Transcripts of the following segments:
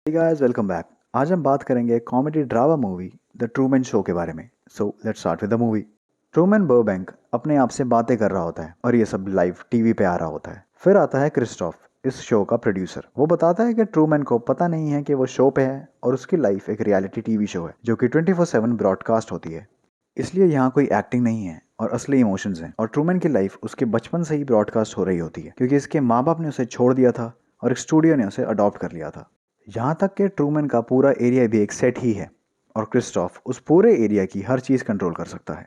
Hey guys, welcome back. आज हम बात करेंगे comedy drama movie the Truman Show के बारे में। So let's start with the movie. Truman Burbank अपने आप से बातें कर रहा होता है और ये सब लाइव टीवी पे आ रहा होता है। फिर आता है क्रिस्टोफ, इस शो का प्रोड्यूसर। वो बताता है कि ट्रूमैन को पता नहीं है कि वो शो पे है और उसकी लाइफ एक रियलिटी टीवी शो है जो कि 24/7 ब्रॉडकास्ट होती है। इसलिए यहाँ कोई एक्टिंग नहीं है और असली इमोशंस हैं। और ट्रूमैन की लाइफ उसके बचपन से ही ब्रॉडकास्ट हो रही होती है क्योंकि इसके माँ बाप ने उसे छोड़ दिया था और एक स्टूडियो ने उसे अडॉप्ट कर लिया था। यहाँ तक कि ट्रूमैन का पूरा एरिया भी एक सेट ही है और क्रिस्टोफ उस पूरे एरिया की हर चीज़ कंट्रोल कर सकता है,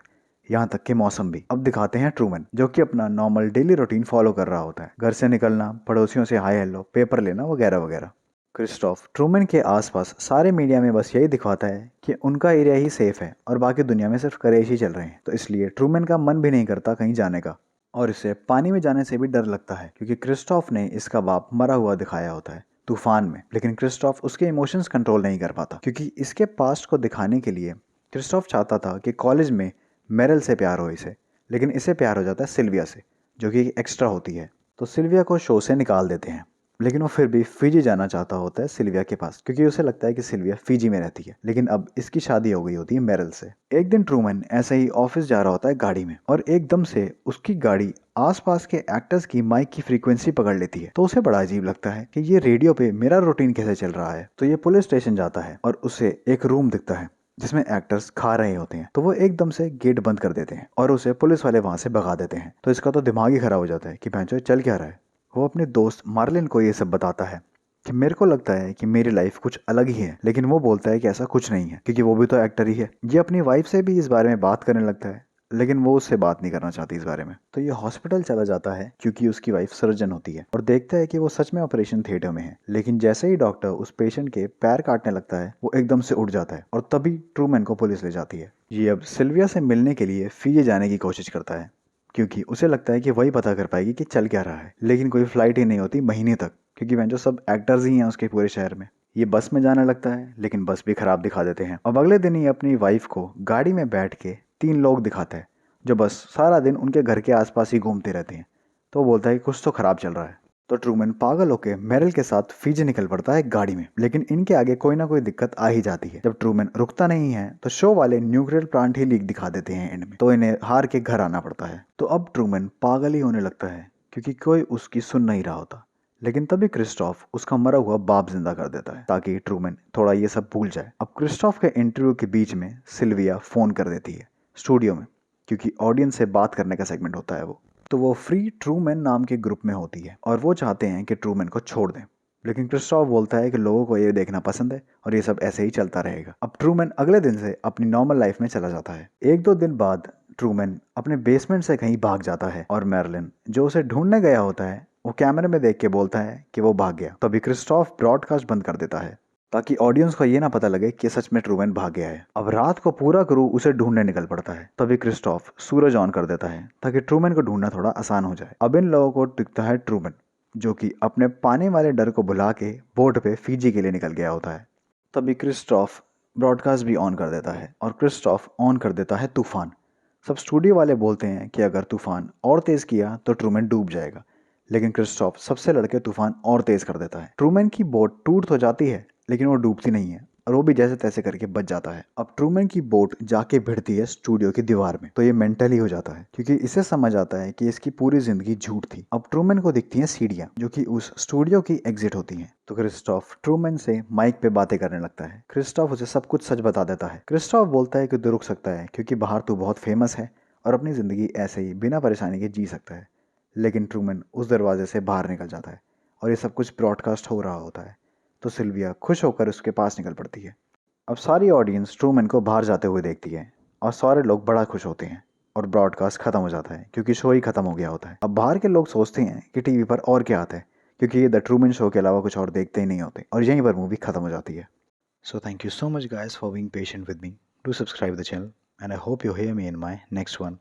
यहाँ तक कि मौसम भी। अब दिखाते हैं ट्रूमैन जो कि अपना नॉर्मल डेली रूटीन फॉलो कर रहा होता है। घर से निकलना, पड़ोसियों से हाय हेलो, पेपर लेना वगैरह वगैरह। क्रिस्टोफ ट्रूमैन के आसपास सारे मीडिया में बस यही दिखाता है कि उनका एरिया ही सेफ है और बाकी दुनिया में सिर्फ कलेश ही चल रहे हैं। तो इसलिए ट्रूमैन का मन भी नहीं करता कहीं जाने का और इसे पानी में जाने से भी डर लगता है क्योंकि क्रिस्टोफ ने इसका बाप मरा हुआ दिखाया होता है तूफान में। लेकिन क्रिस्टोफ उसके इमोशंस कंट्रोल नहीं कर पाता क्योंकि इसके पास्ट को दिखाने के लिए क्रिस्टोफ चाहता था कि कॉलेज में मेरल से प्यार हो इसे, लेकिन इसे प्यार हो जाता है सिल्विया से जो कि एक्स्ट्रा होती है। तो सिल्विया को शो से निकाल देते हैं, लेकिन वो फिर भी फिजी जाना चाहता होता है सिल्विया के पास क्योंकि उसे लगता है कि सिल्विया फिजी में रहती है। लेकिन अब इसकी शादी हो गई होती है मेरल से। एक दिन ट्रूमैन ऐसे ही ऑफिस जा रहा होता है गाड़ी में और एकदम से उसकी गाड़ी आसपास के एक्टर्स की माइक की फ्रीक्वेंसी पकड़ लेती है। तो उसे बड़ा अजीब लगता है कि ये रेडियो पे मेरा रूटीन कैसे चल रहा है। तो ये पुलिस स्टेशन जाता है और उसे एक रूम दिखता है जिसमें एक्टर्स खा रहे होते हैं। तो वो एकदम से गेट बंद कर देते हैं और उसे पुलिस वाले वहां से भगा देते हैं। तो इसका तो दिमाग ही खराब हो जाता है कि भैंचो चल क्या रहा है। वो अपने दोस्त मार्लिन को ये सब बताता है कि मेरे को लगता है कि मेरी लाइफ कुछ अलग ही है, लेकिन वो बोलता है कि ऐसा कुछ नहीं है क्योंकि वो भी तो एक्टर ही है। ये अपनी वाइफ से भी इस बारे में बात करने लगता है, लेकिन वो उससे बात नहीं करना चाहती इस बारे में। तो ये हॉस्पिटल चला जाता है क्योंकि उसकी वाइफ सर्जन होती है और देखता है कि वो सच में ऑपरेशन थिएटर में है। लेकिन जैसे ही डॉक्टर उस पेशेंट के पैर काटने लगता है वो एकदम से उठ जाता है और तभी ट्रूमैन को पुलिस ले जाती है। ये अब सिल्विया से मिलने के लिए फिजी जाने की कोशिश करता है क्योंकि उसे लगता है कि वही पता कर पाएगी कि चल क्या रहा है। लेकिन कोई फ्लाइट ही नहीं होती महीने तक क्योंकि वह जो सब एक्टर्स ही हैं उसके पूरे शहर में। ये बस में जाने लगता है लेकिन बस भी खराब दिखा देते हैं। अब अगले दिन ही अपनी वाइफ को गाड़ी में बैठ के 3 लोग दिखाता है जो बस सारा दिन उनके घर के आसपास ही घूमते रहते हैं। तो वो बोलता है कि कुछ तो खराब चल रहा है। तो ट्रूमैन पागल होकर मेरिल के साथ फीजी निकल पड़ता है गाड़ी में, लेकिन इनके आगे कोई ना कोई दिक्कत आ ही जाती है। जब ट्रूमैन रुकता नहीं है तो शो वाले न्यूक्लियर प्लांट ही लीक दिखा देते हैं एंड में, तो इन्हें हार के घर आना पड़ता है। तो अब ट्रूमैन पागल ही होने लगता है क्योंकि कोई उसकी सुन नहीं रहा होता। लेकिन तभी क्रिस्टोफ उसका मरा हुआ बाप जिंदा कर देता है ताकि ट्रूमैन थोड़ा ये सब भूल जाए। अब क्रिस्टोफ के इंटरव्यू के बीच में सिल्विया फोन कर देती है स्टूडियो में क्योंकि ऑडियंस से बात करने का सेगमेंट होता है वो। तो वो फ्री ट्रूमैन नाम के ग्रुप में होती है और वो चाहते हैं कि ट्रूमैन को छोड़ दें। लेकिन क्रिस्टोफ बोलता है कि लोगों को ये देखना पसंद है और ये सब ऐसे ही चलता रहेगा। अब ट्रूमैन अगले दिन से अपनी नॉर्मल लाइफ में चला जाता है। 1-2 दिन बाद ट्रूमैन अपने बेसमेंट से कहीं भाग जाता है और मैर्लिन जो उसे ढूंढने गया होता है वो कैमरे में देख के बोलता है कि वो भाग गया। तभी क्रिस्टोफ ब्रॉडकास्ट बंद कर देता है ताकि ऑडियंस को ये ना पता लगे कि सच में ट्रूमैन भाग गया है। अब रात को पूरा क्रू उसे ढूंढने निकल पड़ता है। तभी क्रिस्टोफ सूरज ऑन कर देता है ताकि ट्रूमैन को ढूंढना थोड़ा आसान हो जाए। अब इन लोगों को दिखता है ट्रूमैन जो कि अपने पाने वाले डर को भुला के बोट पे फीजी के लिए निकल गया होता है। तभी क्रिस्टोफ ब्रॉडकास्ट भी ऑन कर देता है और क्रिस्टोफ ऑन कर देता है तूफान। सब स्टूडियो वाले बोलते हैं कि अगर तूफान और तेज किया तो ट्रूमैन डूब जाएगा, लेकिन क्रिस्टोफ सबसे लड़के तूफान और तेज कर देता है। ट्रूमैन की बोट टूट तो जाती है लेकिन वो डूबती नहीं है और वो भी जैसे तैसे करके बच जाता है। अब ट्रूमैन की बोट जाके भिड़ती है स्टूडियो की दीवार में, तो ये मेंटली हो जाता है क्योंकि इसे समझ आता है कि इसकी पूरी जिंदगी झूठ थी। अब ट्रूमैन को दिखती हैं सीढ़ियां जो कि उस स्टूडियो की एग्जिट होती हैं। तो क्रिस्टोफ ट्रूमैन से माइक पे बातें करने लगता है। क्रिस्टोफ उसे सब कुछ सच बता देता है। क्रिस्टोफ बोलता है कि तू रुक सकता है क्योंकि बाहर तू बहुत फेमस है और अपनी जिंदगी ऐसे ही बिना परेशानी के जी सकता है। लेकिन ट्रूमैन उस दरवाजे से बाहर निकल जाता है और ये सब कुछ ब्रॉडकास्ट हो रहा होता है। तो सिल्विया खुश होकर उसके पास निकल पड़ती है। अब सारी ऑडियंस ट्रूमैन को बाहर जाते हुए देखती है और सारे लोग बड़ा खुश होते हैं और ब्रॉडकास्ट खत्म हो जाता है क्योंकि शो ही खत्म हो गया होता है। अब बाहर के लोग सोचते हैं कि टीवी पर और क्या आता है क्योंकि ये द ट्रूमैन शो के अलावा कुछ और देखते ही नहीं होते और यहीं पर मूवी खत्म हो जाती है। So thank you so much guys for being patient with me. Do subscribe the channel and I hope you hear me in my next one.